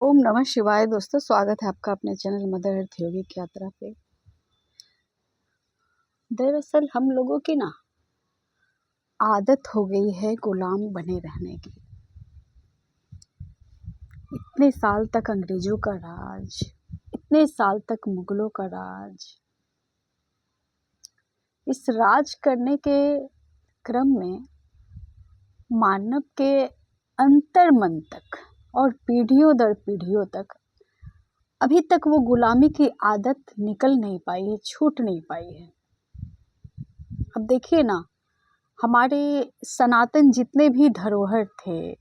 ओम नमः शिवाय। दोस्तों, स्वागत है आपका अपने चैनल मदर अर्थ योगिक यात्रा पे। दरअसल हम लोगों की ना आदत हो गई है गुलाम बने रहने की। इतने साल तक अंग्रेजों का राज, इतने साल तक मुगलों का राज। इस राज करने के क्रम में मानव के अंतर्मन तक और पीढ़ियों दर पीढ़ियों तक अभी तक वो गुलामी की आदत निकल नहीं पाई है, छूट नहीं पाई है। अब देखिए ना, हमारे सनातन जितने भी धरोहर थे,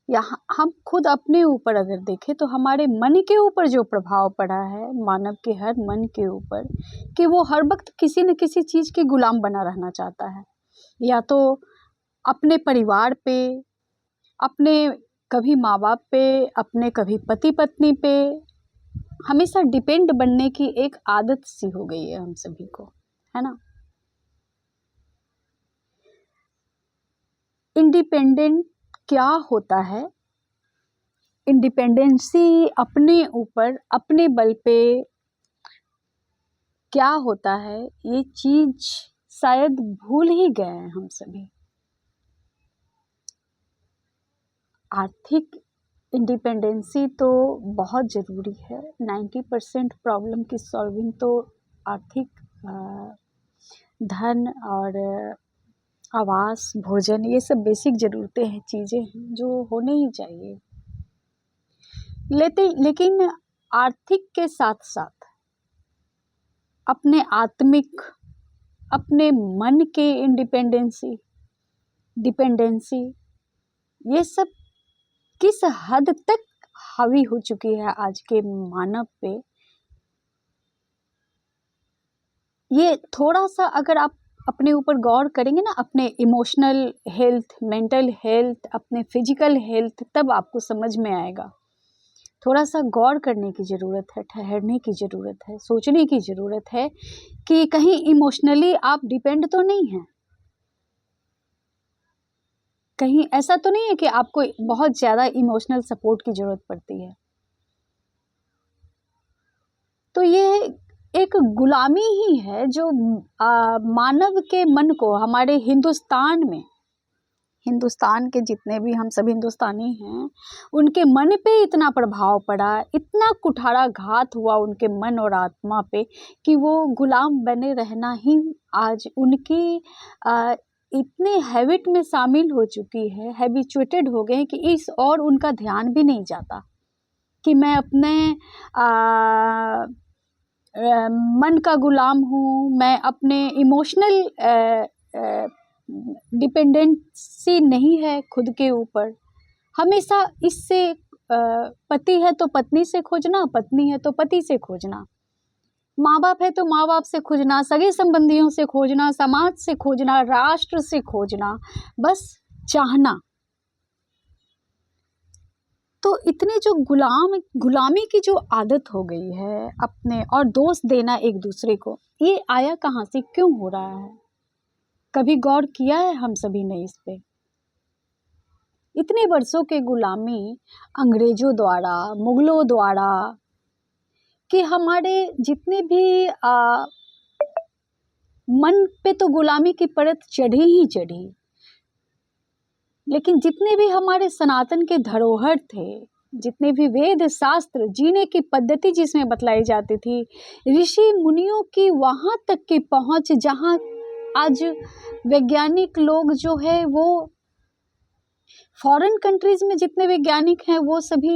या हम खुद अपने ऊपर अगर देखें तो हमारे मन के ऊपर जो प्रभाव पड़ा है, मानव के हर मन के ऊपर, कि वो हर वक्त किसी न किसी चीज़ के गुलाम बना रहना चाहता है। या तो अपने परिवार पे, अपने कभी माँ बाप पे, अपने कभी पति पत्नी पे, हमेशा डिपेंड बनने की एक आदत सी हो गई है हम सभी को, है ना। इंडिपेंडेंट क्या होता है? इंडिपेंडेंसी अपने ऊपर, अपने बल पे क्या होता है, ये चीज शायद भूल ही गए हैं हम सभी। आर्थिक इंडिपेंडेंसी तो बहुत ज़रूरी है। 90% प्रॉब्लम की सॉल्विंग तो आर्थिक धन और आवास, भोजन, ये सब बेसिक ज़रूरतें हैं, चीज़ें हैं जो होने ही चाहिए। लेकिन आर्थिक के साथ साथ अपने आत्मिक, अपने मन के डिपेंडेंसी, ये सब किस हद तक हावी हो चुकी है आज के मानव पे। ये थोड़ा सा अगर आप अपने ऊपर गौर करेंगे ना, अपने इमोशनल हेल्थ, मेंटल हेल्थ, अपने फिजिकल हेल्थ, तब आपको समझ में आएगा। थोड़ा सा गौर करने की ज़रूरत है, ठहरने की ज़रूरत है, सोचने की ज़रूरत है कि कहीं इमोशनली आप डिपेंड तो नहीं हैं। कहीं ऐसा तो नहीं है कि आपको बहुत ज़्यादा इमोशनल सपोर्ट की ज़रूरत पड़ती है। तो ये एक गुलामी ही है जो मानव के मन को, हमारे हिंदुस्तान के जितने भी हम सब हिंदुस्तानी हैं, उनके मन पे इतना प्रभाव पड़ा, इतना कुठाराघात हुआ उनके मन और आत्मा पे, कि वो गुलाम बने रहना ही आज उनकी इतने हैबिट में शामिल हो चुकी है, हैबिचुएटेड हो गए हैं कि इस और उनका ध्यान भी नहीं जाता कि मैं अपने मन का गुलाम हूँ, मैं अपने इमोशनल डिपेंडेंसी नहीं है खुद के ऊपर। हमेशा इससे पति है तो पत्नी से खोजना, पत्नी है तो पति से खोजना, माँ बाप है तो माँ बाप से खोजना, सगे संबंधियों से खोजना, समाज से खोजना, राष्ट्र से खोजना, बस चाहना। तो इतने जो गुलामी की जो आदत हो गई है अपने, और दोष देना एक दूसरे को, ये आया कहाँ से, क्यों हो रहा है? कभी गौर किया है हम सभी ने इस पे? इतने वर्षों के गुलामी अंग्रेजों द्वारा, मुगलों द्वारा, कि हमारे जितने भी मन पे तो गुलामी की परत चढ़ी ही चढ़ी। लेकिन जितने भी हमारे सनातन के धरोहर थे, जितने भी वेद शास्त्र, जीने की पद्धति जिसमें बतलाई जाती थी, ऋषि मुनियों की वहाँ तक की पहुँच, जहाँ आज वैज्ञानिक लोग जो है वो फॉरेन कंट्रीज़ में जितने वैज्ञानिक हैं, वो सभी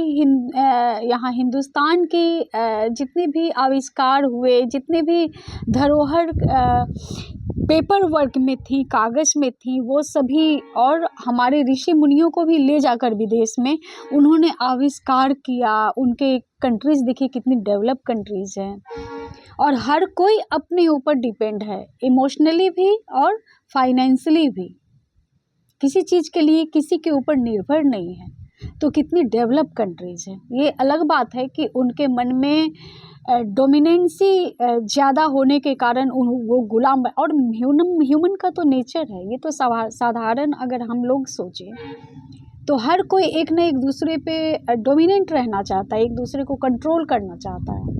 यहाँ हिंदुस्तान की जितने भी आविष्कार हुए, जितने भी धरोहर पेपर वर्क में थी, कागज़ में थी, वो सभी, और हमारे ऋषि मुनियों को भी ले जाकर विदेश में उन्होंने आविष्कार किया। उनके कंट्रीज़ देखिए कितनी डेवलप कंट्रीज़ हैं, और हर कोई अपने ऊपर डिपेंड है, इमोशनली भी और फाइनेंशियली भी। किसी चीज़ के लिए किसी के ऊपर निर्भर नहीं है। तो कितनी डेवलप कंट्रीज़ हैं। ये अलग बात है कि उनके मन में डोमिनेंसी ज़्यादा होने के कारण वो गुलाम, और ह्यूमन का तो नेचर है, ये तो साधारण अगर हम लोग सोचें तो हर कोई एक न एक दूसरे पे डोमिनेंट रहना चाहता है, एक दूसरे को कंट्रोल करना चाहता है।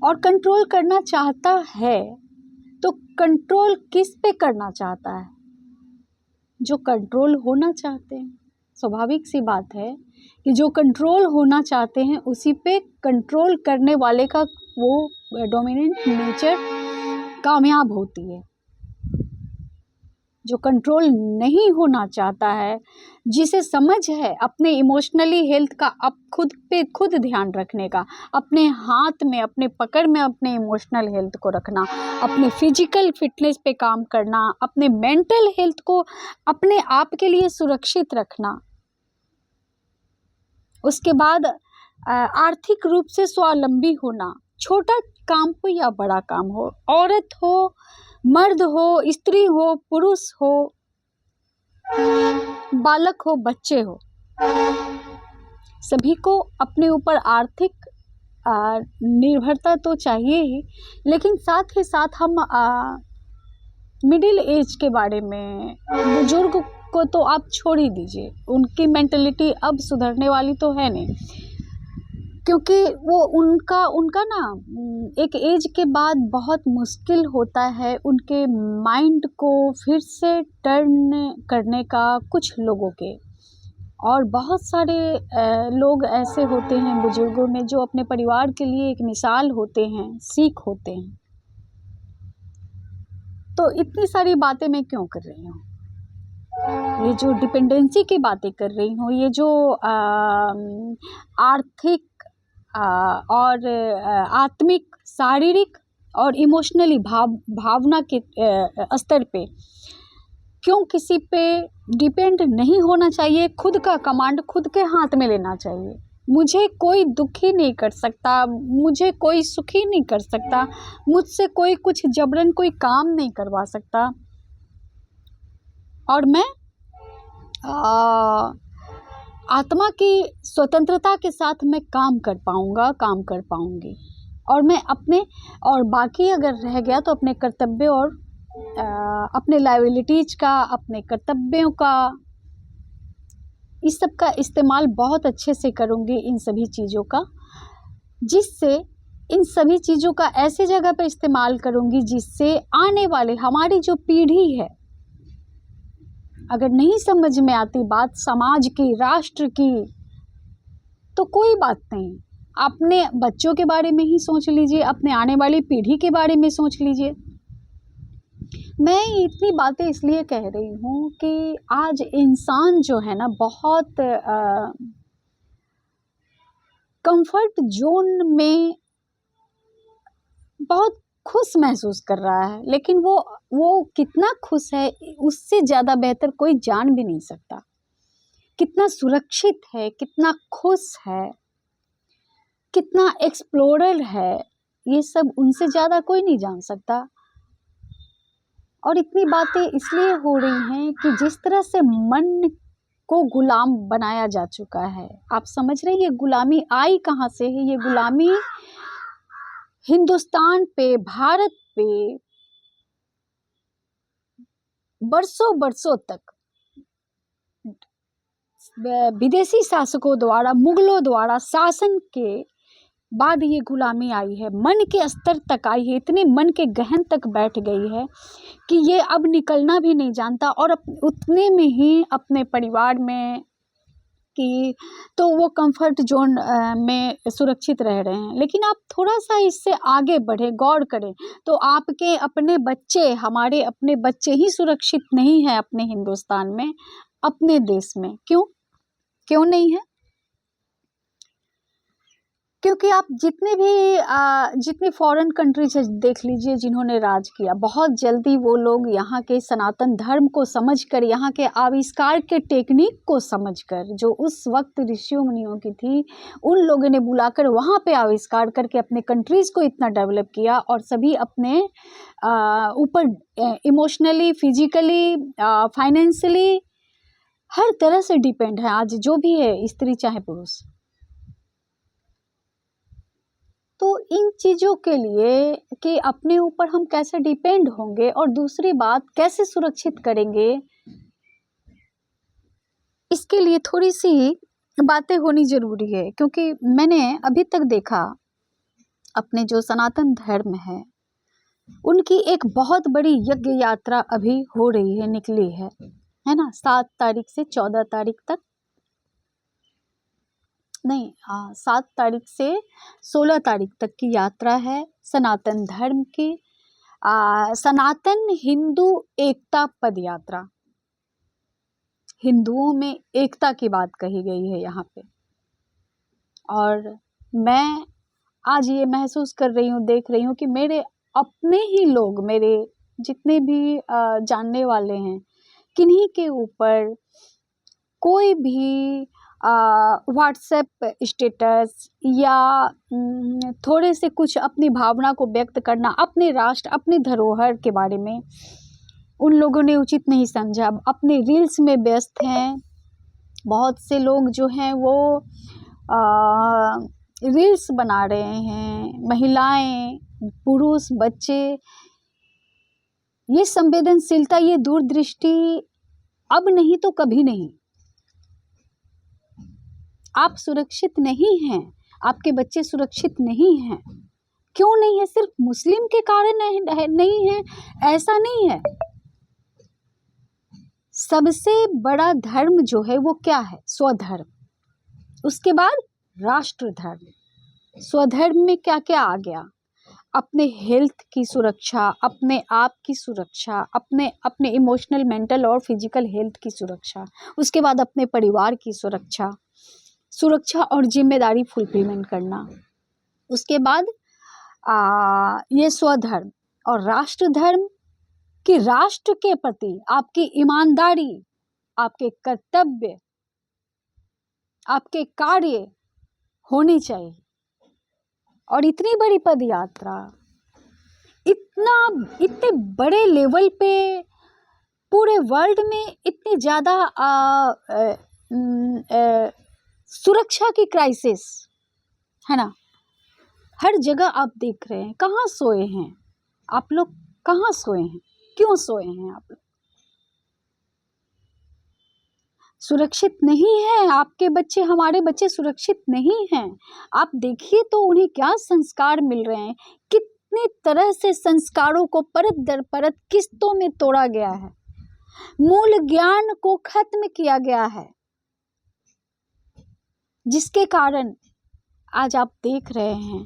और कंट्रोल करना चाहता है तो कंट्रोल किस पे करना चाहता है? जो कंट्रोल होना चाहते हैं। स्वाभाविक सी बात है कि जो कंट्रोल होना चाहते हैं उसी पे कंट्रोल करने वाले का वो डोमिनेंट नेचर कामयाब होती है। जो कंट्रोल नहीं होना चाहता है, जिसे समझ है अपने इमोशनली हेल्थ का, अब खुद पे खुद ध्यान रखने का, अपने हाथ में, अपने पकड़ में अपने इमोशनल हेल्थ को रखना, अपने फिजिकल फिटनेस पे काम करना, अपने मेंटल हेल्थ को अपने आप के लिए सुरक्षित रखना। उसके बाद आर्थिक रूप से स्वावलंबी होना, छोटा काम हो या बड़ा काम हो, औरत हो, मर्द हो, स्त्री हो, पुरुष हो, बालक हो, बच्चे हो, सभी को अपने ऊपर आर्थिक निर्भरता तो चाहिए ही, लेकिन साथ ही साथ हम मिडिल एज के बारे में, बुजुर्ग को तो आप छोड़ ही दीजिए, उनकी मेंटलिटी अब सुधरने वाली तो है नहीं, क्योंकि वो उनका ना एक एज के बाद बहुत मुश्किल होता है उनके माइंड को फिर से टर्न करने का कुछ लोगों के। और बहुत सारे लोग ऐसे होते हैं बुजुर्गों में जो अपने परिवार के लिए एक मिसाल होते हैं, सीख होते हैं। तो इतनी सारी बातें मैं क्यों कर रही हूँ? ये जो डिपेंडेंसी की बातें कर रही हूँ, ये जो आर्थिक और आत्मिक, शारीरिक और इमोशनली भावना के स्तर पे क्यों किसी पे डिपेंड नहीं होना चाहिए। खुद का कमांड खुद के हाथ में लेना चाहिए। मुझे कोई दुखी नहीं कर सकता, मुझे कोई सुखी नहीं कर सकता, मुझसे कोई कुछ जबरन कोई काम नहीं करवा सकता, और मैं आत्मा की स्वतंत्रता के साथ मैं काम कर पाऊँगा, काम कर पाऊँगी। और मैं अपने, और बाकी अगर रह गया तो अपने कर्तव्य और अपने लायबिलिटीज़ का, अपने कर्तव्यों का, इस सब का इस्तेमाल बहुत अच्छे से करूँगी, इन सभी चीज़ों का, जिससे इन सभी चीज़ों का ऐसी जगह पे इस्तेमाल करूँगी जिससे आने वाले हमारी जो पीढ़ी है, अगर नहीं समझ में आती बात समाज की, राष्ट्र की, तो कोई बात नहीं, अपने बच्चों के बारे में ही सोच लीजिए, अपने आने वाली पीढ़ी के बारे में सोच लीजिए। मैं इतनी बातें इसलिए कह रही हूँ कि आज इंसान जो है ना बहुत कंफर्ट जोन में बहुत खुश महसूस कर रहा है, लेकिन वो कितना खुश है उससे ज़्यादा बेहतर कोई जान भी नहीं सकता। कितना सुरक्षित है, कितना खुश है, कितना एक्सप्लोरर है, ये सब उनसे ज़्यादा कोई नहीं जान सकता। और इतनी बातें इसलिए हो रही हैं कि जिस तरह से मन को गुलाम बनाया जा चुका है, आप समझ रहे हैं ये गुलामी आई कहाँ से है? ये गुलामी हिंदुस्तान पे, भारत पे बरसों बरसों तक विदेशी शासकों द्वारा, मुगलों द्वारा शासन के बाद ये गुलामी आई है, मन के स्तर तक आई है, इतने मन के गहन तक बैठ गई है कि ये अब निकलना भी नहीं जानता, और उतने में ही अपने परिवार में कि तो वो कंफर्ट जोन में सुरक्षित रह रहे हैं। लेकिन आप थोड़ा सा इससे आगे बढ़े, गौर करें, तो आपके अपने बच्चे, हमारे अपने बच्चे ही सुरक्षित नहीं हैं अपने हिंदुस्तान में, अपने देश में। क्यों नहीं है? क्योंकि आप जितनी फॉरेन कंट्रीज देख लीजिए जिन्होंने राज किया, बहुत जल्दी वो लोग यहाँ के सनातन धर्म को समझकर, यहाँ के आविष्कार के टेक्निक को समझकर, जो उस वक्त ऋषियों मुनियों की थी, उन लोगों ने बुलाकर वहाँ पे आविष्कार करके अपने कंट्रीज़ को इतना डेवलप किया, और सभी अपने ऊपर इमोशनली, फिजिकली, फाइनेंशियली हर तरह से डिपेंड है आज जो भी है, स्त्री चाहे पुरुष। तो इन चीज़ों के लिए कि अपने ऊपर हम कैसे डिपेंड होंगे, और दूसरी बात कैसे सुरक्षित करेंगे इसके लिए थोड़ी सी बातें होनी जरूरी है, क्योंकि मैंने अभी तक देखा अपने जो सनातन धर्म है उनकी एक बहुत बड़ी यज्ञ यात्रा अभी हो रही है, निकली है ना। 7 तारीख से 14 तारीख तक, नहीं, हाँ, 7 तारीख से 16 तारीख तक की यात्रा है सनातन धर्म की। सनातन हिंदू एकता पद यात्रा, हिंदुओं में एकता की बात कही गई है यहाँ पे। और मैं आज ये महसूस कर रही हूँ, देख रही हूँ कि मेरे अपने ही लोग, मेरे जितने भी जानने वाले हैं, किन्हीं के ऊपर कोई भी व्हाट्सएप स्टेटस या थोड़े से कुछ अपनी भावना को व्यक्त करना, अपने राष्ट्र, अपने धरोहर के बारे में उन लोगों ने उचित नहीं समझा। अपने रील्स में व्यस्त हैं। बहुत से लोग जो हैं वो रील्स बना रहे हैं, महिलाएं, पुरुष, बच्चे। ये संवेदनशीलता, ये दूरदृष्टि अब नहीं तो कभी नहीं। आप सुरक्षित नहीं हैं, आपके बच्चे सुरक्षित नहीं हैं। क्यों नहीं है? सिर्फ मुस्लिम के कारण नहीं है, ऐसा नहीं है। सबसे बड़ा धर्म जो है वो क्या है? स्वधर्म। उसके बाद राष्ट्र धर्म। स्वधर्म में क्या क्या आ गया? अपने हेल्थ की सुरक्षा, अपने आप की सुरक्षा, अपने इमोशनल, मेंटल और फिजिकल हेल्थ की सुरक्षा। उसके बाद अपने परिवार की सुरक्षा और जिम्मेदारी फुलफिलमेंट करना। उसके बाद ये स्वधर्म और राष्ट्र धर्म कि राष्ट्र के प्रति आपकी ईमानदारी, आपके कर्तव्य, आपके कार्य होने चाहिए। और इतनी बड़ी पद यात्रा, इतने बड़े लेवल पे पूरे वर्ल्ड में इतने ज़्यादा सुरक्षा की क्राइसिस है ना, हर जगह आप देख रहे हैं। कहाँ सोए हैं आप लोग? कहाँ सोए हैं? क्यों सोए हैं आप लोग? सुरक्षित नहीं है आपके बच्चे, हमारे बच्चे सुरक्षित नहीं हैं। आप देखिए तो उन्हें क्या संस्कार मिल रहे हैं, कितनी तरह से संस्कारों को परत दर परत किस्तों में तोड़ा गया है, मूल ज्ञान को खत्म किया गया है, जिसके कारण आज आप देख रहे हैं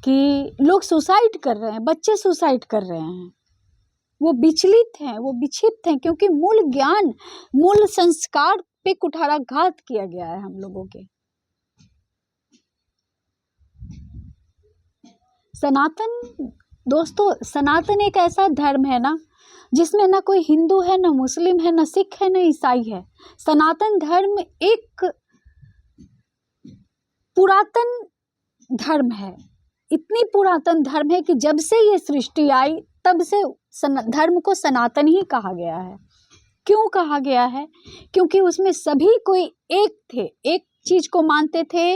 कि लोग सुसाइड कर रहे हैं, बच्चे सुसाइड कर रहे हैं। वो विचलित हैं, वो विक्षिप्त हैं, क्योंकि मूल ज्ञान, मूल संस्कार पे कुठाराघात किया गया है हम लोगों के। सनातन, दोस्तों, सनातन एक ऐसा धर्म है ना जिसमें ना कोई हिंदू है, ना मुस्लिम है, ना सिख है, ना ईसाई है। सनातन धर्म एक पुरातन धर्म है। इतनी पुरातन धर्म है कि जब से ये सृष्टि आई तब से धर्म को सनातन ही कहा गया है। क्यों कहा गया है? क्योंकि उसमें सभी कोई एक थे, एक चीज को मानते थे,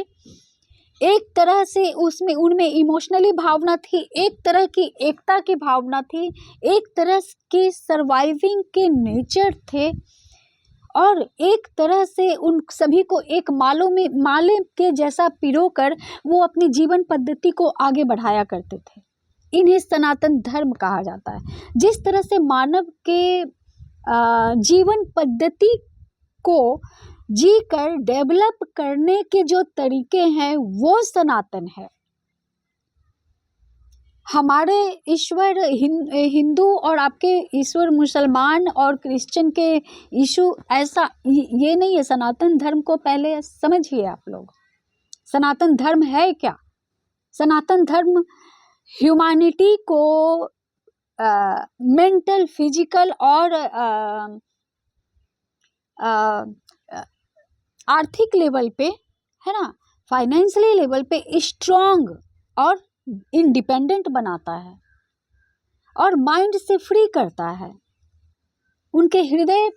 एक तरह से उसमें उनमें इमोशनली भावना थी, एक तरह की एकता की भावना थी, एक तरह के सर्वाइविंग के नेचर थे, और एक तरह से उन सभी को एक माले के जैसा पिरोकर वो अपनी जीवन पद्धति को आगे बढ़ाया करते थे। इन्हें सनातन धर्म कहा जाता है। जिस तरह से मानव के जीवन पद्धति को जी कर डेवलप करने के जो तरीके हैं वो सनातन है। हमारे ईश्वर हिंदू और आपके ईश्वर मुसलमान और क्रिश्चियन के यीशु, ऐसा ये नहीं है। सनातन धर्म को पहले समझिए आप लोग। सनातन धर्म है क्या? सनातन धर्म ह्यूमैनिटी को मेंटल, फिजिकल और आर्थिक लेवल पे, है ना, फाइनेंशियली लेवल पे स्ट्रॉन्ग और इंडिपेंडेंट बनाता है और माइंड से फ्री करता है। उनके हृदय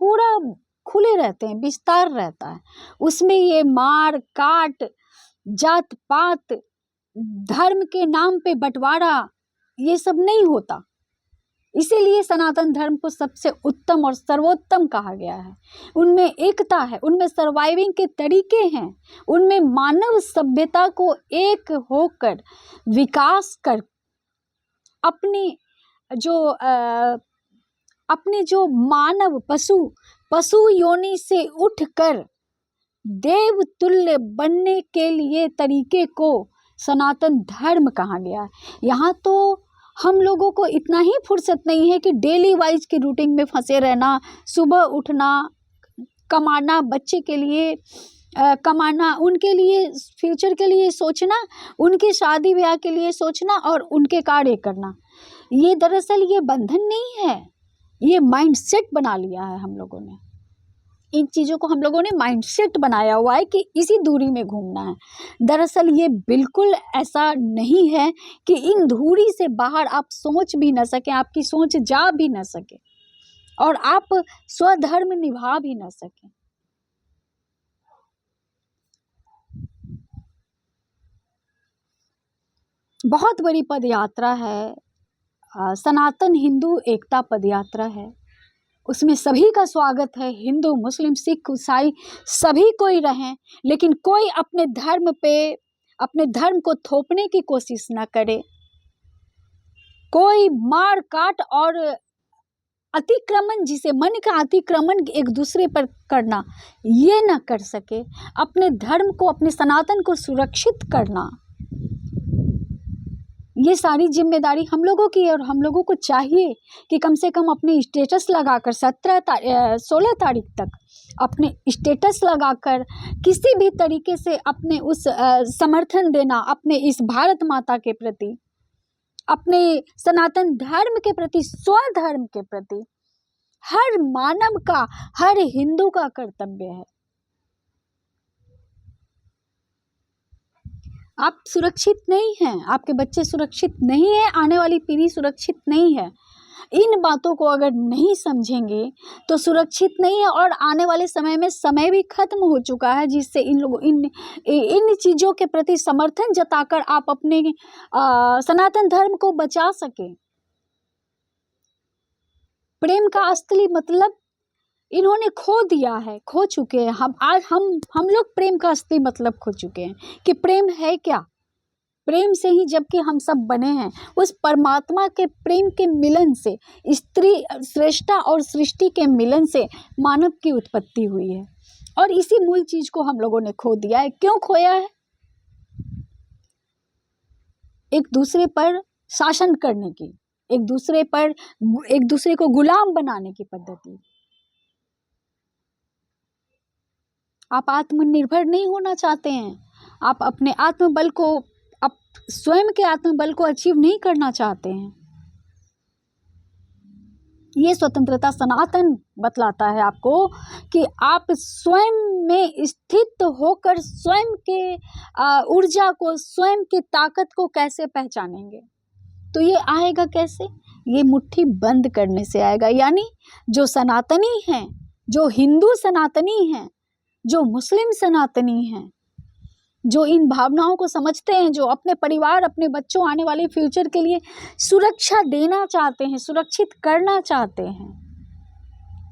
पूरा खुले रहते हैं, विस्तार रहता है। उसमें ये मार काट, जात पात, धर्म के नाम पे बंटवारा, ये सब नहीं होता। इसीलिए सनातन धर्म को सबसे उत्तम और सर्वोत्तम कहा गया है। उनमें एकता है, उनमें सर्वाइविंग के तरीके हैं, उनमें मानव सभ्यता को एक होकर विकास कर अपने जो मानव पशु योनि से उठकर देव तुल्य बनने के लिए तरीके को सनातन धर्म कहा गया है। यहाँ तो हम लोगों को इतना ही फुर्सत नहीं है कि डेली वाइज की रूटीन में फंसे रहना, सुबह उठना, कमाना, बच्चे के लिए कमाना, उनके लिए फ्यूचर के लिए सोचना, उनके शादी ब्याह के लिए सोचना और उनके कार्य करना। ये दरअसल ये बंधन नहीं है, ये माइंडसेट बना लिया है हम लोगों ने। इन चीज़ों को हम लोगों ने माइंडसेट बनाया हुआ है कि इसी दूरी में घूमना है। दरअसल ये बिल्कुल ऐसा नहीं है कि इन दूरी से बाहर आप सोच भी न सकें, आपकी सोच जा भी न सके और आप स्वधर्म निभा भी न सकें। बहुत बड़ी पदयात्रा है, सनातन हिंदू एकता पदयात्रा है। उसमें सभी का स्वागत है, हिंदू, मुस्लिम, सिख, ईसाई सभी कोई रहें, लेकिन कोई अपने धर्म पे अपने धर्म को थोपने की कोशिश ना करे, कोई मार काट और अतिक्रमण, जिसे मन का अतिक्रमण एक दूसरे पर करना, ये ना कर सके। अपने धर्म को, अपने सनातन को सुरक्षित करना, ये सारी जिम्मेदारी हम लोगों की है। और हम लोगों को चाहिए कि कम से कम अपने स्टेटस लगाकर 16 तारीख तक अपने स्टेटस लगाकर किसी भी तरीके से अपने उस समर्थन देना, अपने इस भारत माता के प्रति, अपने सनातन धर्म के प्रति, स्वधर्म के प्रति हर मानव का, हर हिंदू का कर्तव्य है। आप सुरक्षित नहीं हैं, आपके बच्चे सुरक्षित नहीं है, आने वाली पीढ़ी सुरक्षित नहीं है। इन बातों को अगर नहीं समझेंगे तो सुरक्षित नहीं है। और आने वाले समय में समय भी खत्म हो चुका है, जिससे इन लोगों इन चीज़ों के प्रति समर्थन जताकर आप अपने सनातन धर्म को बचा सकें। प्रेम का असली मतलब इन्होंने खो दिया है, खो चुके हैं। हम लोग प्रेम का असली मतलब खो चुके हैं कि प्रेम है क्या। प्रेम से ही जबकि हम सब बने हैं, उस परमात्मा के प्रेम के मिलन से, स्त्री श्रेष्ठा और सृष्टि के मिलन से मानव की उत्पत्ति हुई है। और इसी मूल चीज को हम लोगों ने खो दिया है। क्यों खोया है? एक दूसरे पर शासन करने की, एक दूसरे को गुलाम बनाने की पद्धति। आप आत्मनिर्भर नहीं होना चाहते हैं, आप अपने आत्मबल को, आप स्वयं के आत्मबल को अचीव नहीं करना चाहते हैं। ये स्वतंत्रता सनातन बतलाता है आपको कि आप स्वयं में स्थित होकर स्वयं के ऊर्जा को, स्वयं की ताकत को कैसे पहचानेंगे। तो ये आएगा कैसे? ये मुट्ठी बंद करने से आएगा। यानी जो सनातनी हैं, जो हिंदू सनातनी हैं, जो मुस्लिम सनातनी हैं, जो इन भावनाओं को समझते हैं, जो अपने परिवार, अपने बच्चों, आने वाले फ्यूचर के लिए सुरक्षा देना चाहते हैं, सुरक्षित करना चाहते हैं,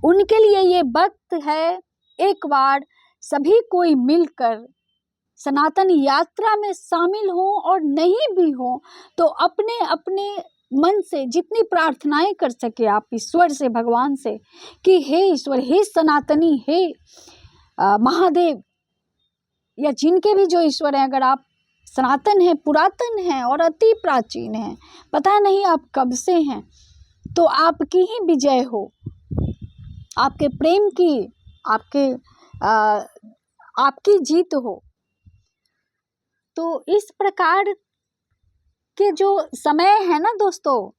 उनके लिए ये वक्त है एक बार सभी कोई मिलकर सनातन यात्रा में शामिल हो। और नहीं भी हो तो अपने अपने मन से जितनी प्रार्थनाएं कर सके आप ईश्वर से, भगवान से, कि हे ईश्वर, हे सनातनी, हे महादेव, या जिनके भी जो ईश्वर हैं, अगर आप सनातन हैं, पुरातन हैं और अति प्राचीन हैं, पता नहीं आप कब से हैं, तो आपकी ही विजय हो, आपके प्रेम की, आपकी जीत हो। तो इस प्रकार के जो समय है ना दोस्तों,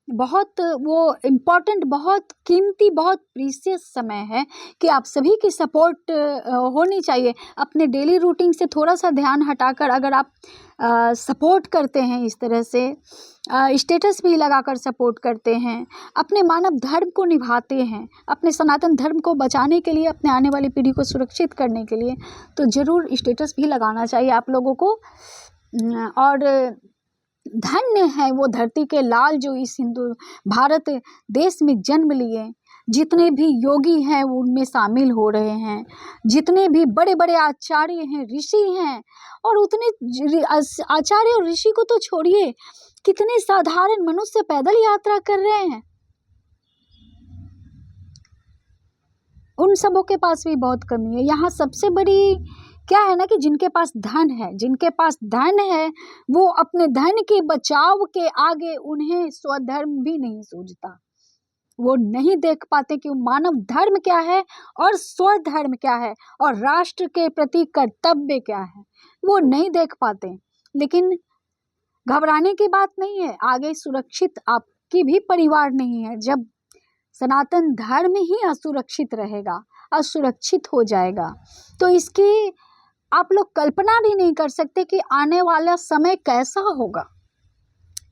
बहुत वो इम्पॉर्टेंट, बहुत कीमती, बहुत प्रीशियस समय है कि आप सभी की सपोर्ट होनी चाहिए। अपने डेली रूटीन से थोड़ा सा ध्यान हटाकर अगर आप सपोर्ट करते हैं, इस तरह से स्टेटस भी लगाकर सपोर्ट करते हैं, अपने मानव धर्म को निभाते हैं, अपने सनातन धर्म को बचाने के लिए, अपने आने वाली पीढ़ी को सुरक्षित करने के लिए, तो ज़रूर स्टेटस भी लगाना चाहिए आप लोगों को। और धन्य है वो धरती के लाल जो इस हिंदू भारत देश में जन्म लिए। जितने भी योगी हैं वो उनमें शामिल हो रहे हैं, जितने भी बड़े बड़े आचार्य हैं, ऋषि हैं, और उतने आचार्य और ऋषि को तो छोड़िए, कितने साधारण मनुष्य पैदल यात्रा कर रहे हैं। उन सबों के पास भी बहुत कमी है। यहाँ सबसे बड़ी क्या है ना कि जिनके पास धन है, जिनके पास धन है वो अपने धन के बचाव के आगे उन्हें स्वधर्म भी नहीं सूझता। वो नहीं देख पाते कि मानव धर्म क्या है और स्वधर्म क्या है और राष्ट्र के प्रति कर्तव्य क्या है, वो नहीं देख पाते। लेकिन घबराने की बात नहीं है, आगे सुरक्षित आपकी भी परिवार नहीं है। जब सनातन धर्म ही असुरक्षित रहेगा, असुरक्षित हो जाएगा, तो इसकी आप लोग कल्पना भी नहीं कर सकते कि आने वाला समय कैसा होगा।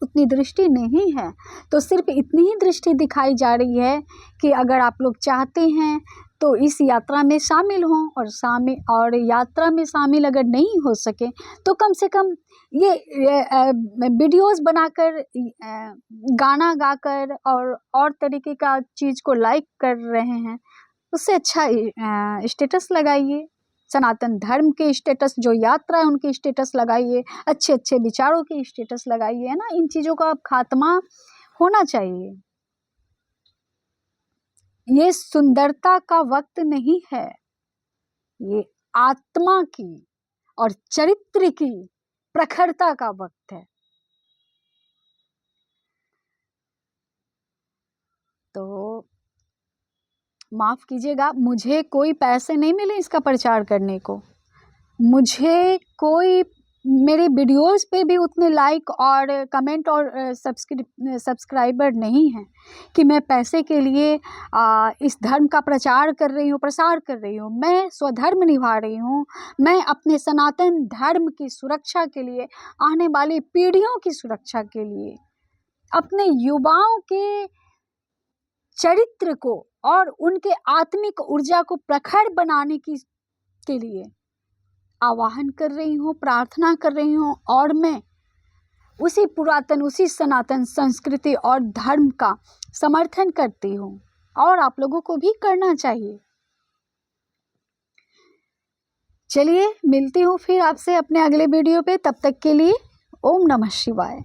उतनी दृष्टि नहीं है, तो सिर्फ इतनी ही दृष्टि दिखाई जा रही है कि अगर आप लोग चाहते हैं तो इस यात्रा में शामिल हों, और यात्रा में शामिल अगर नहीं हो सके तो कम से कम ये वीडियोस बनाकर, गाना गाकर और तरीके का चीज़ को लाइक कर रहे हैं, उससे अच्छा स्टेटस लगाइए, सनातन धर्म के स्टेटस, जो यात्रा है उनकी स्टेटस लगाइए, अच्छे अच्छे विचारों की स्टेटस लगाइए, है ना। इन चीज़ों का अब खात्मा होना चाहिए। ये सुंदरता का वक्त नहीं है, ये आत्मा की और चरित्र की प्रखरता का वक्त है। तो माफ़ कीजिएगा, मुझे कोई पैसे नहीं मिले इसका प्रचार करने को, मुझे कोई मेरे वीडियोस पे भी उतने लाइक और कमेंट और सब्सक्राइबर नहीं हैं कि मैं पैसे के लिए इस धर्म का प्रचार कर रही हूँ, प्रसार कर रही हूँ। मैं स्वधर्म निभा रही हूँ। मैं अपने सनातन धर्म की सुरक्षा के लिए, आने वाली पीढ़ियों की सुरक्षा के लिए, अपने युवाओं के चरित्र को और उनके आत्मिक ऊर्जा को प्रखर बनाने के लिए आवाहन कर रही हूँ, प्रार्थना कर रही हूँ। और मैं उसी पुरातन, उसी सनातन संस्कृति और धर्म का समर्थन करती हूँ, और आप लोगों को भी करना चाहिए। चलिए मिलती हूँ फिर आपसे अपने अगले वीडियो पे, तब तक के लिए ओम नमः शिवाय।